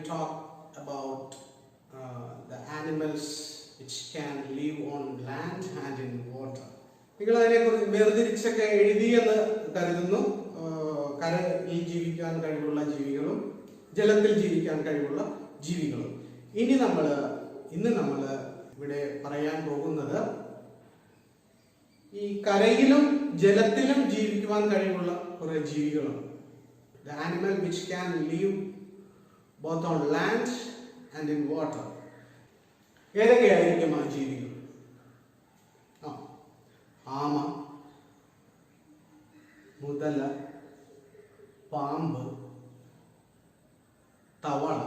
talk about the animals which can live on land and in water. നിങ്ങൾ അതിനെക്കുറിച്ച് വേർതിരിച്ചൊക്കെ എഴുതിയെന്ന് കരുതുന്നു. കരയിൽ ജീവിക്കാൻ കഴിവുള്ള ജീവികളും ജലത്തിൽ ജീവിക്കാൻ കഴിവുള്ള ജീവികളും. ഇന്ന് നമ്മൾ ഇവിടെ പറയാൻ പോകുന്നത് ഈ കരയിലും ജലത്തിലും ജീവിക്കുവാൻ കഴിവുള്ള കുറെ ജീവികളുണ്ട്. The animal which can live both on land and in water. ഏതൊക്കെയായിരിക്കും ആ ജീവികൾ? ആമ, മുതല, പാമ്പ്, തവള,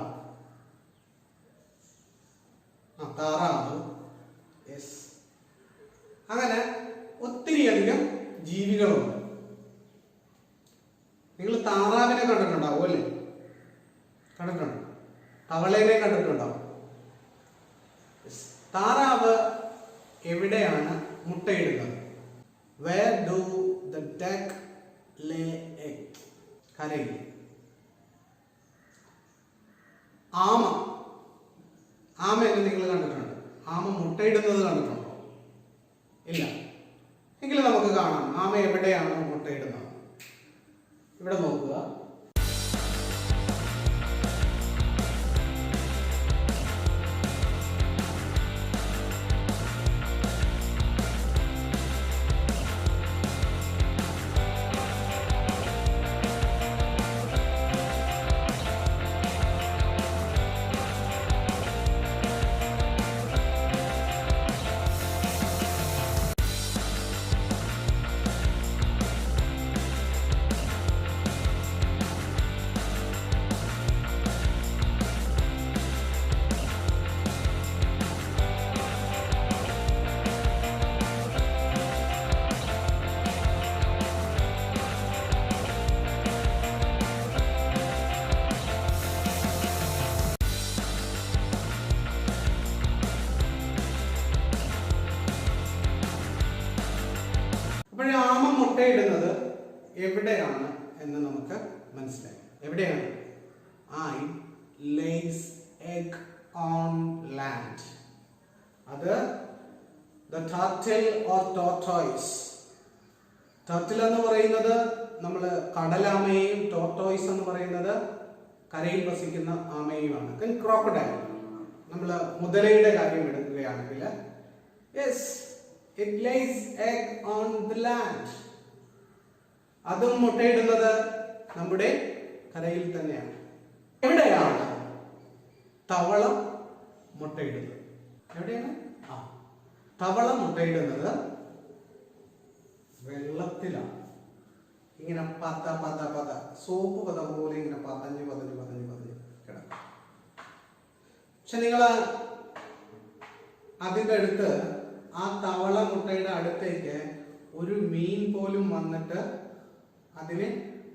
താറാവ്, അങ്ങനെ ഒത്തിരിയധികം ജീവികളുണ്ട്. നിങ്ങൾ താറാവിനെ കണ്ടിട്ടുണ്ടാവും അല്ലേ? കണ്ടിട്ടുണ്ട്. തവളേനെ കണ്ടിട്ടുണ്ടാവും. താറാവ് എവിടെയാണ് മുട്ടയിടുന്നത്? Where do the duck lay egg? കരയിൽ. ആമയെ നിങ്ങൾ കണ്ടിട്ടുണ്ട്? ആമ മുട്ടയിടുന്നത് കണ്ടിട്ടുണ്ടോ? ഇല്ല. എങ്കിലും നമുക്ക് കാണാം ആമ എവിടെയാണ് മുട്ടയിടുന്നത്. ഇവിടെ നോക്കുക. ആമ മുട്ടയിടുന്നത് എവിടെയാണ് എന്ന് നമുക്ക് മനസ്സിലായി. എവിടെയാണ്? It lays egg on land. അത് the turtle or tortoise. Turtle എന്ന് പറയുന്നത് നമ്മൾ കടലാമയെയും ടോർട്ടോയ്സ് എന്ന് പറയുന്നത് കരയിൽ വസിക്കുന്ന ആമയുമാണ്. ക്രോക്കഡൈൽ നമ്മൾ മുതലയുടെ കാര്യം എടുക്കുകയാണെങ്കിൽ it lays egg on the land. അതും മുട്ടയിടുന്നത് നമ്മുടെ കരയിൽ തന്നെയാണ്. എവിടെയാണ് തവള മുട്ടയിടുന്നത്? എവിടെയാണ് തവള മുട്ടയിടുന്നത്? വെള്ളത്തിലാണ്. ഇങ്ങനെ പത സോപ്പ് പത പോലെ ഇങ്ങനെ പതഞ്ഞ് കിടക്കും. പക്ഷെ നിങ്ങൾ അതിൻ്റെ അടുത്ത് ആ തവള മുട്ടയുടെ അടുത്തേക്ക് ഒരു മീൻ പോലും വന്നിട്ട് അതിനെ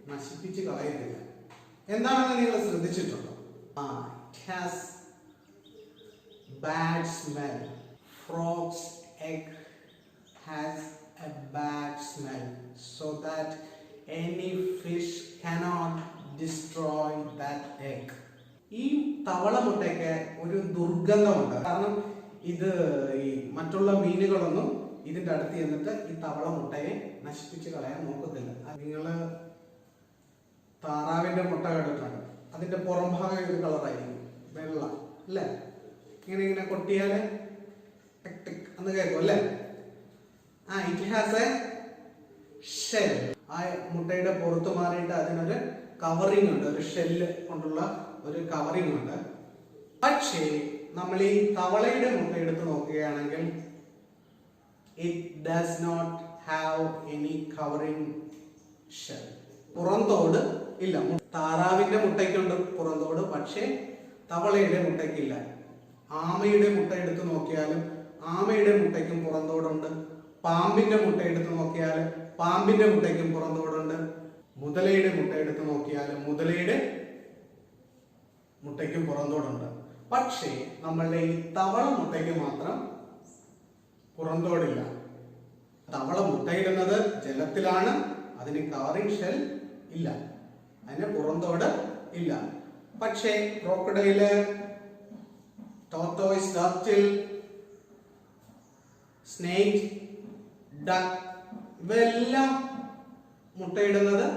നശിപ്പിച്ച് കളയുന്നില്ല. എന്താണെന്ന് നിങ്ങൾ ശ്രദ്ധിച്ചിട്ടുണ്ടോ? It has bad smell. Frog's egg has a bad smell, so that any fish cannot destroy that egg. ഈ തവള മുട്ടയ്ക്ക് ഒരു ദുർഗന്ധമുണ്ട്. കാരണം ഇത് ഈ മറ്റുള്ള മീനുകളൊന്നും ഇതിന്റെ അടുത്ത് ചെന്നിട്ട് ഈ തവള മുട്ടയെ നശിപ്പിച്ച് കളയാൻ നോക്കത്തില്ല. നിങ്ങൾ താറാവിന്റെ മുട്ട കണ്ടിട്ടുണ്ട്? അതിന്റെ പുറംഭാഗം ഒരു കളറായിരിക്കും, വെള്ള അല്ലേ? ഇങ്ങനെ കൊട്ടിയാല് ടിക് ടിക് എന്ന് കേൾക്കും അല്ലേ? It has A shell. ആ മുട്ടയുടെ പുറത്ത് മാറിയിട്ട് അതിനൊരു കവറിംഗ് ഉണ്ട്, ഒരു ഷെല്ല് കൊണ്ടുള്ള ഒരു കവറിംഗ് ഉണ്ട്. പക്ഷേ നമ്മൾ ഈ തവളയുടെ മുട്ട എടുത്ത് നോക്കുകയാണെങ്കിൽ it does not have any covering shell. പുറന്തോട് ഇല്ല. താറാവിന്റെ മുട്ടയ്ക്കുണ്ട് പുറന്തോട്, പക്ഷേ തവളയുടെ മുട്ടയ്ക്കില്ല. ആമയുടെ മുട്ട എടുത്ത് നോക്കിയാലും ആമയുടെ മുട്ടയ്ക്കും പുറന്തോടുണ്ട്. പാമ്പിന്റെ മുട്ട എടുത്ത് നോക്കിയാലും പാമ്പിന്റെ മുട്ടയ്ക്കും പുറന്തോടുണ്ട്. മുതലയുടെ മുട്ട എടുത്ത് നോക്കിയാലും മുതലയുടെ മുട്ടയ്ക്കും പുറന്തോടുണ്ട്. പക്ഷേ നമ്മളുടെ ഈ തവള മുട്ടയ്ക്ക് മാത്രം പുറന്തോടില്ല. തവള മുട്ടയിടുന്നത് ജലത്തിലാണ്. അതിന് കവറിംഗ് ഷെൽ ഇല്ല, അതിന് പുറന്തോട് ഇല്ല. പക്ഷേ crocodile, tortoise, turtle, snake, duck ഇവയെല്ലാം മുട്ടയിടുന്നത്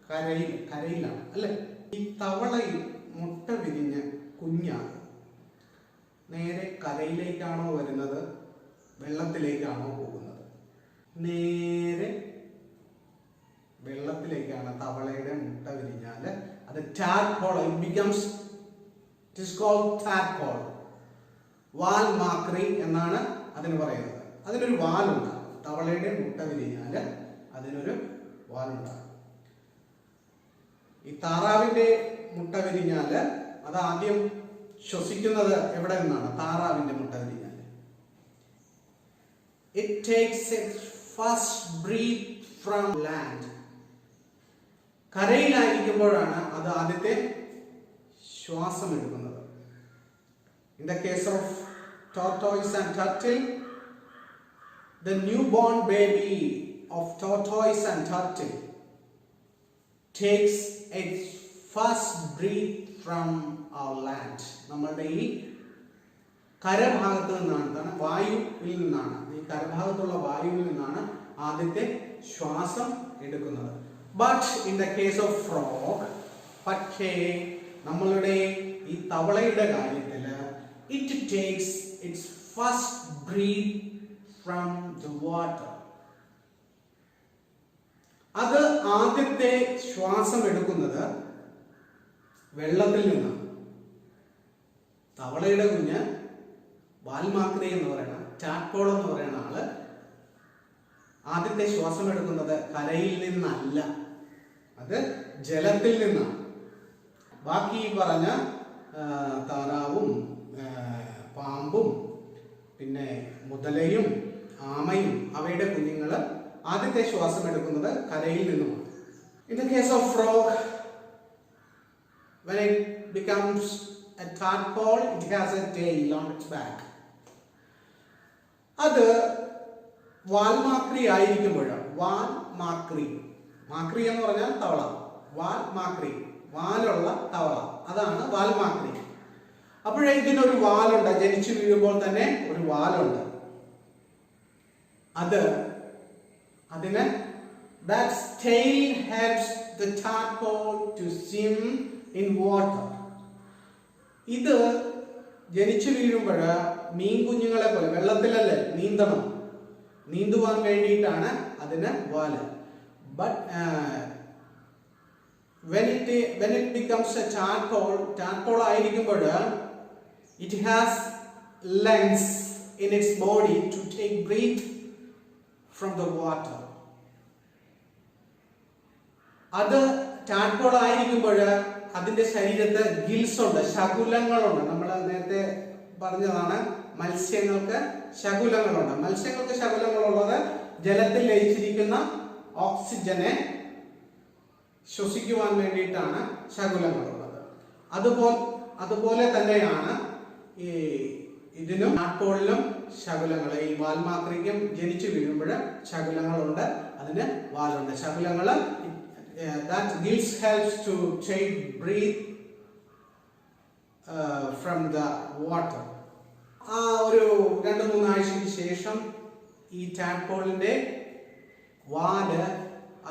കരയിലാണ് അല്ലെ. ഈ തവളയിൽ മുട്ട വിരിഞ്ഞ് കുഞ്ഞാണ് നേരെ കരയിലേക്കാണോ വരുന്നത്, വെള്ളത്തിലേക്കാണോ പോകുന്നത്? നേരെ വെള്ളത്തിലേക്കാണ് തവളയുടെ മുട്ട വിരിഞ്ഞാല് അത് tadpole, it is called tadpole. വാൽ മാക്രി എന്നാണ് അതിന് പറയുന്നത്. അതിനൊരു വാലുണ്ടാകും. തവളയുടെ മുട്ട വിരിഞ്ഞാല് അതിനൊരു വാലുണ്ടാകും. ഈ താറാവിന്റെ മുട്ട വിരിഞ്ഞാല് അത് ആദ്യം ശ്വസിക്കുന്നത് എവിടെ നിന്നാണ്? താറാവിന്റെ മുട്ട വിരിഞ്ഞാല് it takes its first breath from land. കരയിലായിരിക്കുമ്പോഴാണ് അത് ആദ്യത്തെ ശ്വാസം എടുക്കുന്നത്. In the case of tortoise and turtle, the newborn baby of tortoise and turtle takes its first breath from our land. നമ്മളുടെ ഈ കരഭാഗത്ത് നിന്നാണ്, വായുവിൽ നിന്നാണ്, ഈ കരഭാഗത്തുള്ള വായുവിൽ നിന്നാണ് ആദ്യത്തെ ശ്വാസം എടുക്കുന്നത്. But in the case of frog, പക്ഷേ നമ്മളുടെ ഈ തവളയുടെ കാര്യത്തില് it takes its first breath from the water. അത് ആദ്യത്തെ ശ്വാസം എടുക്കുന്നത് വെള്ളത്തിൽ നിന്നാണ്. തവളയുടെ കുഞ്ഞ് വാൽമാക്രി എന്ന് പറയുന്ന, ടാഡ്പോൾ എന്ന് പറയുന്ന ആള് ആദ്യത്തെ ശ്വാസം എടുക്കുന്നത് കരയിൽ നിന്നല്ല, അത് ജലത്തിൽ നിന്നാണ്. ബാക്കി പറഞ്ഞ താറാവും പാമ്പും പിന്നെ മുതലയും ആമയും അവയുടെ കുഞ്ഞുങ്ങള് ആദ്യത്തെ ശ്വാസം എടുക്കുന്നത് കരയിൽ നിന്നുമാണ്. In the case of frog, when it becomes a tadpole, it has a tail on its back. അത് വാൽമാക്രി ആയിരിക്കുമ്പോഴാണ്. മാക്രി എന്ന് പറഞ്ഞാൽ തവള. വാൽമാക്രി, വാലുള്ള തവള, അതാണ് വാൽമാക്രി. അപ്പോഴേ ഇതിനൊരു വാലുണ്ട്. ജനിച്ചു വീഴുമ്പോൾ തന്നെ ഒരു വാലുണ്ട്. അതിന് that tail helps the tadpole to swim in water. ഇത് ജനിച്ചു വീഴുമ്പോൾ മീൻ കുഞ്ഞുങ്ങളെ പോലെ വെള്ളത്തിലല്ലേ നീന്തുവാൻ വേണ്ടിയിട്ടാണ് അതിന് വാല്. But when it becomes a tadpole ആയിരിക്കുമ്പോൾ it has lungs in its body to take breath from the water. അത് ടാഡ്പോൾ ആയിരിക്കുമ്പോൾ അതിന്റെ ശരീരത്ത് ഗിൽസ് ഉണ്ട്, ശകുലങ്ങളുണ്ട്. നമ്മൾ നേരത്തെ പറഞ്ഞതാണ് മത്സ്യങ്ങൾക്ക് ശകുലങ്ങളുണ്ട്. മത്സ്യങ്ങൾക്ക് ശകുലങ്ങളുള്ളത് ജലത്തിൽ ലയിച്ചിരിക്കുന്ന ഓക്സിജനെ ശ്വസിക്കുവാൻ വേണ്ടിയിട്ടാണ് ശകുലങ്ങളുള്ളത്. അതുപോലെ തന്നെയാണ് ഇതിനും ടാഡ്പോളിലും ശകുലങ്ങൾ. ഈ വാൽമാക്രിക്കും ജനിച്ചു വീഴുമ്പോൾ ശകുലങ്ങളുണ്ട്, അതിന് വാലുണ്ട്. ശകുലങ്ങൾ that gills helps to take breath from the water. ഒരു 2-3 ആഴ്ചയ്ക്ക് ശേഷം ഈ ടാഡ്പോളിന്റെ വാല്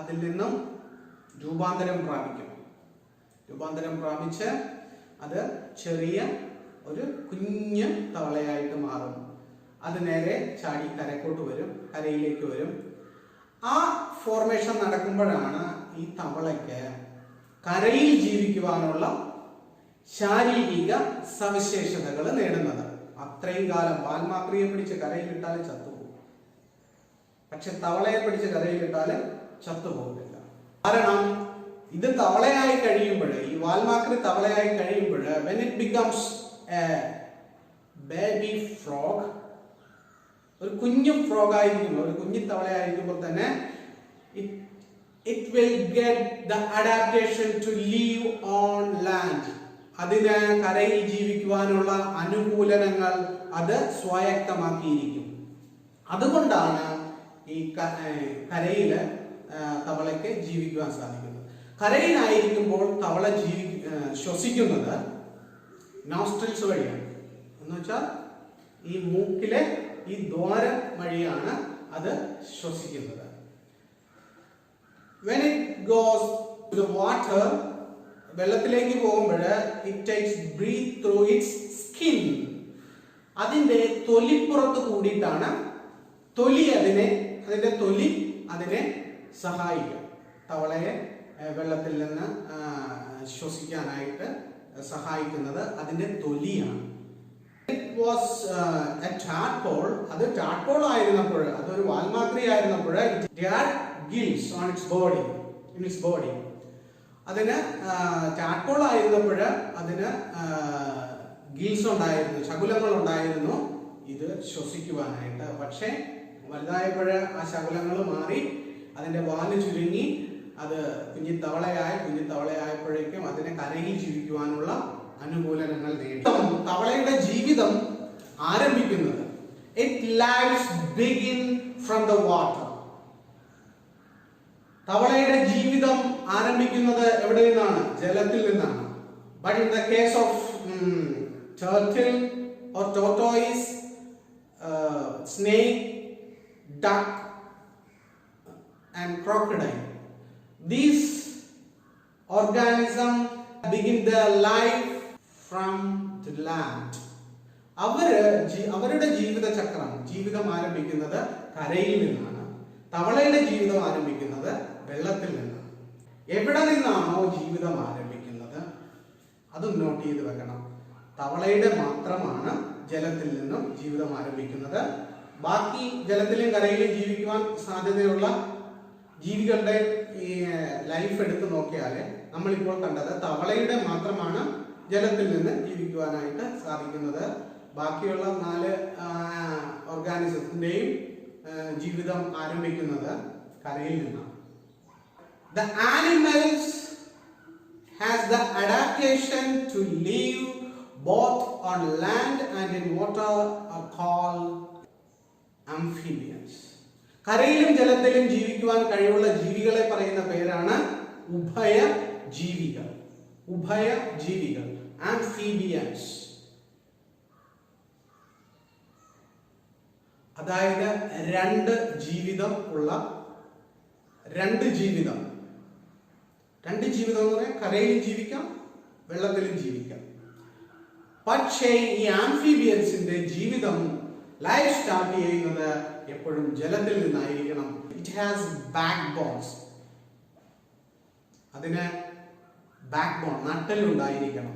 അതിൽ നിന്നും രൂപാന്തരം പ്രാപിച്ച് അത് ചെറിയ ഒരു കുഞ്ഞ് തവളയായിട്ട് മാറും. അത് നേരെ ചാടി കരയിലേക്ക് വരും. ആ ഫോർമേഷൻ നടക്കുമ്പോഴാണ് ഈ തവളയ്ക്ക് കരയിൽ ജീവിക്കുവാനുള്ള ശാരീരിക സവിശേഷതകൾ നേടുന്നത്. അത്രയും കാലം വാൽമാക്രിയെ പിടിച്ച് കരയിലിട്ടാൽ ചത്തുപോകും, പക്ഷെ തവളയെ പിടിച്ച് കരയിലിട്ടാൽ ചത്തുപോകില്ല. കാരണം ഇത് തവളയായി കഴിയുമ്പോൾ, ഈ വാൽമാക്രി തവളയായി കഴിയുമ്പോൾ, when it becomes a baby frog, ഒരു കുഞ്ഞു ഫ്രോഗ് ആയിരിക്കുമ്പോൾ, ഒരു കുഞ്ഞു തവളയായിരിക്കുമ്പോൾ തന്നെ it will get the adaptation to live on land. അതിന് കരയിൽ ജീവിക്കുവാനുള്ള അനുകൂലനങ്ങൾ അത് സ്വായത്തമാക്കിയിരിക്കും. അതുകൊണ്ടാണ് ഈ കരയില് തവളയ്ക്ക് ജീവിക്കുവാൻ സാധിക്കുന്നത്. കരയിലായിരിക്കുമ്പോൾ തവള ശ്വസിക്കുന്നത് നോസ്ട്രിൽസ് വഴിയാണ്. എന്ന് വെച്ചാൽ ഈ മൂക്കിലെ ഈ ദ്വാരം വഴിയാണ് അത് ശ്വസിക്കുന്നത്. When it goes to the water, വെള്ളത്തിലേക്ക് പോകുമ്പോൾ it takes breathe through its skin. അതിന്റെ തൊലിപ്പുറത്ത് കൂടിയിട്ടാണ് അതിന്റെ തൊലി അതിനെ സഹായിക്കും. തവളയെ വെള്ളത്തിൽ നിന്ന് ശ്വസിക്കാനായിട്ട് സഹായിക്കുന്നത് അതിന്റെ തൊലിയാണ്. It was a tadpole. അത് ടാഡ്പോൾ ആയിരുന്നപ്പോൾ, അതൊരു വാൽമാക്രി ആയിരുന്നപ്പോൾ it had gills on its body. അതിന് ടാഡ്പോൾ ആയിരുന്നപ്പോൾ അതിന് ഗിൽസ് ഉണ്ടായിരുന്നു, ശകുലങ്ങൾ ഉണ്ടായിരുന്നു ഇത് ശ്വസിക്കുവാനായിട്ട്. പക്ഷെ വലുതായപ്പോൾ ആ ശകുലങ്ങൾ മാറി അതിന്റെ വാല് ചുരുങ്ങി അത് കുഞ്ഞിത്തവളയായപ്പോഴേക്കും അതിനെ കരയിൽ ജീവിക്കുവാനുള്ള അനുകൂലനങ്ങൾ നേടി. തവളയുടെ ജീവിതം ആരംഭിക്കുന്നത് its lives begin from the water. തവളയുടെ ജീവിതം ആരംഭിക്കുന്നത് എവിടെ നിന്നാണ്? ജലത്തിൽ നിന്നാണ്. But in the case of turtle or tortoise, snake, duck and crocodile, these organisms begin their life from the land. അവരുടെ ജീവിതം ആരംഭിക്കുന്നത് കരയിൽ നിന്നാണ്. തവളയുടെ ജീവിതം ആരംഭിക്കുന്നത് വെള്ളത്തിൽ നിന്നാണ്. എവിടെ നിന്നാണോ ജീവിതം ആരംഭിക്കുന്നത് അത് നോട്ട് ചെയ്ത് വെക്കണം. തവളയുടെ മാത്രമാണ് ജലത്തിൽ നിന്നും ജീവിതം ആരംഭിക്കുന്നത്. ബാക്കി ജലത്തിലും കരയിലും ജീവിക്കുവാൻ സാധ്യതയുള്ള ജീവികളുടെ ഈ ലൈഫ് എടുത്ത് നോക്കിയാൽ നമ്മളിപ്പോൾ കണ്ടത് തവളയുടെ മാത്രമാണ് ജലത്തിൽ നിന്ന് ജീവിക്കുവാനായിട്ട് സാധിക്കുന്നത്. ബാക്കിയുള്ള 4 ഓർഗാനിസത്തിന്റെയും ജീവിതം ആരംഭിക്കുന്നത് കരയിൽ നിന്നാണ്. The animals has the adaptation to live both on land and in water are called amphibians. കരയിലും ജലത്തിലും ജീവിക്കുവാൻ കഴിവുള്ള ജീവികളെ പറയുന്ന പേരാണ് ഉഭയജീവികൾ. ആംഫീബിയൻസ്. അതായത് രണ്ട് ജീവിതം എന്ന് പറയാൻ കരയിലും ജീവിക്കാം വെള്ളത്തിലും ജീവിക്കാം. പക്ഷേ ഈ ആംഫീബിയൻസിന്റെ ജീവിതം ലൈഫ് സ്റ്റാർട്ട് ചെയ്യുന്നത് എപ്പോഴും ജലത്തിൽ നിന്നായിരിക്കണം. It has backbones. അതിന് ബാക്ക് ബോൺ നട്ടലുണ്ടായിരിക്കണം.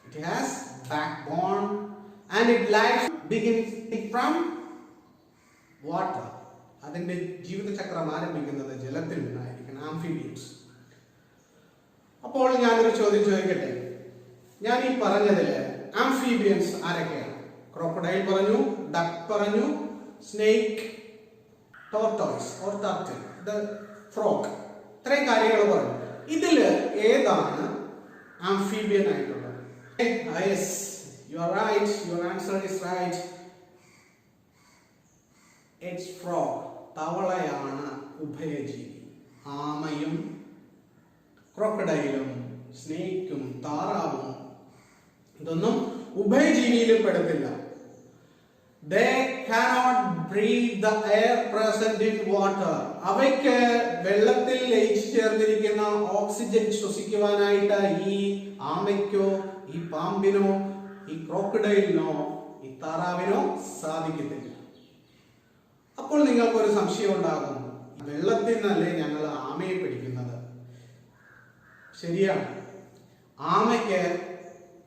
It has backbone and it life begins from water. അതിന്റെ ജീവിതചക്രം ആരംഭിക്കുന്നത് ജലത്തിൽ നിന്നായിരിക്കണം. ആംഫീബിയൻസ്. അപ്പോൾ ഞാനൊരു ചോദ്യം ചോദിക്കട്ടെ. ഞാൻ ഈ പറഞ്ഞതില് ആംഫീബിയൻസ് ആരൊക്കെയാണ്? ക്രോക്കഡൈൽ പറഞ്ഞു, ഡക്ക് പറഞ്ഞു, snake, tortoise or turtle, frog, ഇത്രയും കാര്യങ്ങൾ പറഞ്ഞു. ഇതില് ഏതാണ് ആംഫീബിയൻ ആയിട്ടുള്ളത്? Yes, you are right. Your answer is right. It's frog. തവളയാണ് ഉഭയജീവി. ആമയും ക്രോക്കഡൈലും സ്നേക്കും താറാവും ഇതൊന്നും ഉഭയജീവിയിലും പെടത്തില്ല. They cannot breathe the air present in water. അവയ്ക്ക് വെള്ളത്തിൽ ലയിച്ചു ചേർന്നിരിക്കുന്ന ഓക്സിജൻ ശ്വസിക്കുവാനായിട്ട് ഈ ആമയ്ക്കോ ഈ പാമ്പിനോ ഈ ക്രോക്കഡൈലിനോ ഈ താറാവിനോ സാധിക്കത്തില്ല. അപ്പോൾ നിങ്ങൾക്കൊരു സംശയം ഉണ്ടാകും, വെള്ളത്തിൽ നിന്നല്ലേ ഞങ്ങൾ ആമയെ പിടിക്കുന്നത്? ശരിയാണ്. ആമയ്ക്ക്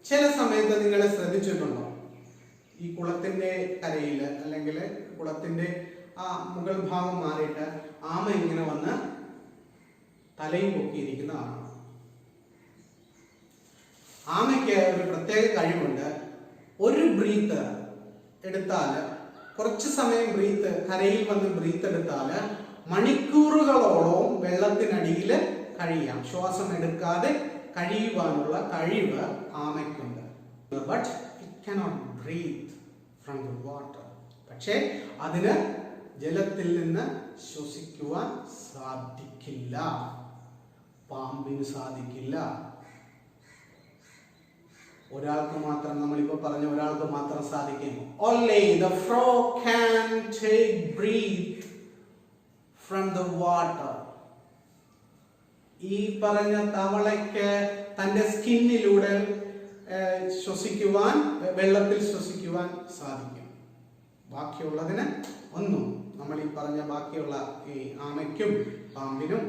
ചില സമയത്ത് നിങ്ങൾ ശ്രദ്ധിച്ചിട്ടുണ്ടോ, ഈ കുളത്തിന്റെ കരയിൽ അല്ലെങ്കിൽ കുളത്തിന്റെ ആ മുകൾ ഭാഗം മാറിയിട്ട് ആമ ഇങ്ങനെ വന്ന് തലയും പൊക്കിയിരിക്കുന്നതാണ്. ആമയ്ക്ക് ഒരു പ്രത്യേക കഴിവുണ്ട്. ഒരു ബ്രീത്ത് എടുത്താൽ, കുറച്ച് സമയം കരയിൽ വന്ന് ബ്രീത്ത് എടുത്താൽ മണിക്കൂറുകളോളം വെള്ളത്തിനടിയിൽ കഴിയാം. ശ്വാസം എടുക്കാതെ കഴിയുവാനുള്ള കഴിവ് ആമയ്ക്കുണ്ട്. But it cannot breathe from the water. പക്ഷേ അതിന് ജലത്തിൽ നിന്ന് ശ്വസിക്കുവാൻ സാധിക്കില്ല. പാമ്പിന് സാധിക്കില്ല, ഒരാൾക്ക് മാത്രം, നമ്മളിപ്പോ പറഞ്ഞ ഒരാൾക്ക് മാത്രം സാധിക്കും. Only the frog can take breath from the water. ഈ പറഞ്ഞ തവളയ്ക്ക് തന്റെ സ്കിന്നിലൂടെ ശ്വസിക്കുവാൻ, വെള്ളത്തിൽ ശ്വസിക്കുവാൻ സാധിക്കും. ബാക്കിയുള്ളതിന് ഒന്നും, നമ്മൾ ഈ പറഞ്ഞ ബാക്കിയുള്ള ഈ ആമയ്ക്കും പാമ്പിനും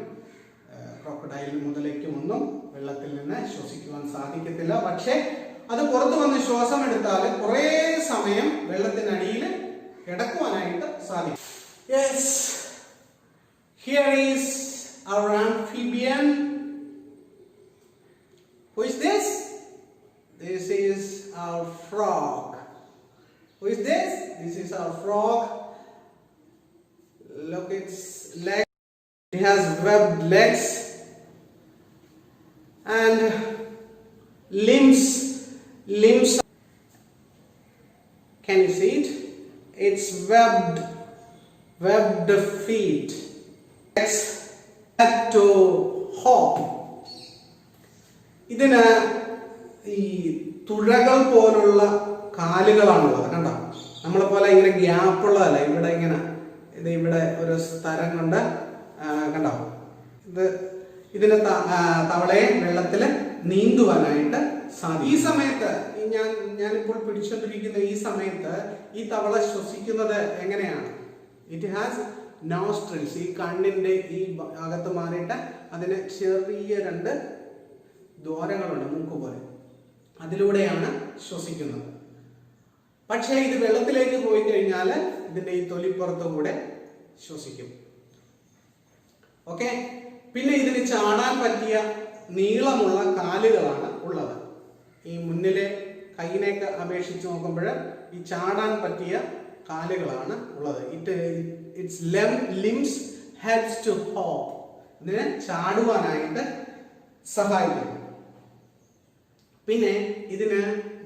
ക്രോക്കഡൈൽ മുതലയ്ക്കും ഒന്നും വെള്ളത്തിൽ നിന്ന് ശ്വസിക്കുവാൻ സാധിക്കത്തില്ല. പക്ഷെ അത് പുറത്തു വന്ന് ശ്വാസം എടുത്താൽ കുറേ സമയം വെള്ളത്തിനടിയിൽ കിടക്കുവാനായിട്ട് സാധിക്കും. Yes, here is our amphibian. Who is this? This is our frog. Who is this? This is our frog. Look, its legs. It has webbed legs and limbs. Can you see it? It's webbed feet. Legs to hop. ഇതിന് ഈ തുഴകൾ പോലുള്ള കാലുകളാണുള്ളത്. കണ്ടോ, നമ്മളെ പോലെ ഇങ്ങനെ ഗ്യാപ്പുള്ളതല്ല. ഇവിടെ ഇങ്ങനെ ഇവിടെ ഒരു സ്ഥലം കൊണ്ട് കണ്ടോ, ഇതിന് തവളയെ വെള്ളത്തിൽ നീന്തുവാനായിട്ട് സാധിക്കും. ഈ സമയത്ത് ഞാനിപ്പോൾ പിടിച്ചുകൊണ്ടിരിക്കുന്ന ഈ സമയത്ത് ഈ തവള ശ്വസിക്കുന്നത് എങ്ങനെയാണ്? It has nostrils. ഈ കണ്ണിന്റെ ഈ അകത്ത് മാറിയിട്ട് അതിന് ചെറിയ 2 ദ്വാരങ്ങളുണ്ട്, മൂക്ക് പോലെ. അതിലൂടെയാണ് ശ്വസിക്കുന്നത്. പക്ഷേ ഇത് വെള്ളത്തിലേക്ക് പോയി കഴിഞ്ഞാൽ ഇതിന്റെ ഈ തൊലിപ്പുറത്തു കൂടെ ശ്വസിക്കും. ഓക്കെ. പിന്നെ ഇതിന് ചാടാൻ പറ്റിയ നീളമുള്ള കാലുകളാണ് ഉള്ളത്. ഈ മുന്നിലെ കൈയിനേക്ക് അപേക്ഷിച്ച് നോക്കുമ്പോൾ ഈ ചാടാൻ പറ്റിയ കാലുകളാണ് ഉള്ളത്. Its limbs helps to hop. ഇതിനെ ചാടുവാനായിട്ട് സഹായിക്കുന്നു. പിന്നെ ഇതിന്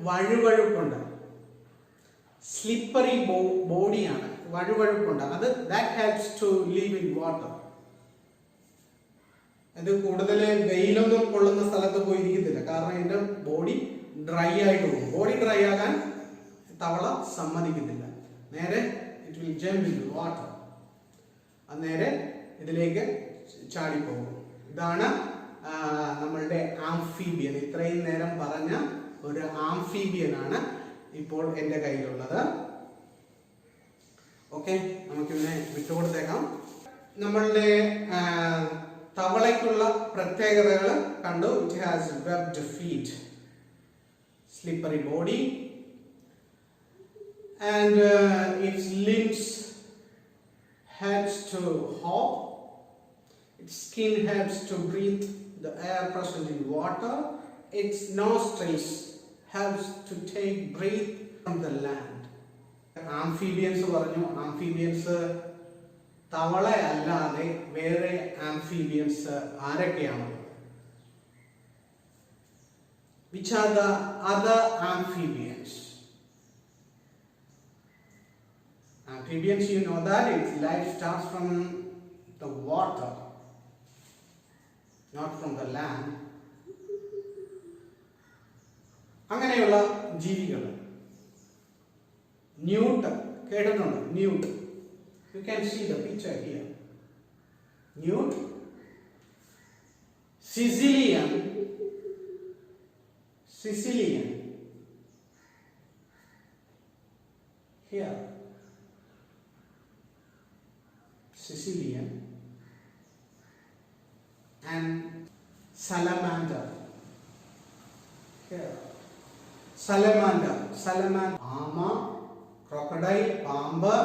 വഴുവഴുപ്പുണ്ട്. സ്ലിപ്പറി ബോഡിയാണ്, വഴുവഴുപ്പുണ്ട്. അത് that helps to live in water. ഇത് കൂടുതൽ വെയിലൊന്നും കൊള്ളുന്ന സ്ഥലത്ത് പോയി ഇരിക്കത്തില്ല. കാരണം ഇതിന്റെ ബോഡി ഡ്രൈ ആയിട്ട് പോകും. ബോഡി ഡ്രൈ ആകാൻ തവള സമ്മതിക്കത്തില്ല. നേരെ it will jump in water. നേരെ ഇതിലേക്ക് ചാടിപ്പോകും. ഇതാണ് നമ്മളുടെ ആംഫീബിയൻ. ഇത്രയും നേരം പറഞ്ഞ ഒരു ആംഫീബിയൻ ആണ് ഇപ്പോൾ എൻ്റെ കയ്യിലുള്ളത്. ഓക്കെ, നമുക്കിതിനെ വിട്ടുകൊടുത്തേക്കാം. നമ്മളുടെ തവളയ്ക്കുള്ള പ്രത്യേകതകൾ കണ്ടു. It has webbed feet, slippery body, and its limbs helps to hop. Its skin helps to breathe the air present in water. Its nostrils helps to take breath from the land. Amphibians പറഞ്ഞു. Amphibians തവള അല്ലാതെ വേറെ amphibians ആരൊക്കെയാണ്? Which are the other amphibians? Amphibians, you know that its life starts from the water, not from the land. അങ്ങനെയുള്ള ജീവികൾ. ന്യൂട്ട് കേട്ടിട്ടുണ്ടോ? ന്യൂട്ട്. You can see the picture here. Newt, Sicilian, here, Sicilian, and salamander, here, salamander, ആമ, crocodile, പാമ്പ്,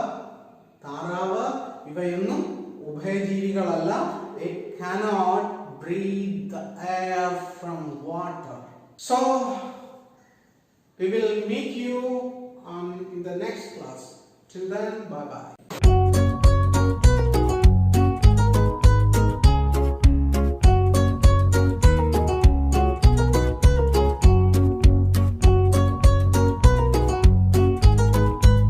താറാവ് ഇവയൊന്നും ഉഭയജീവികളല്ല. They cannot breathe the air from water. So we will meet you in the next class. Till then, bye bye.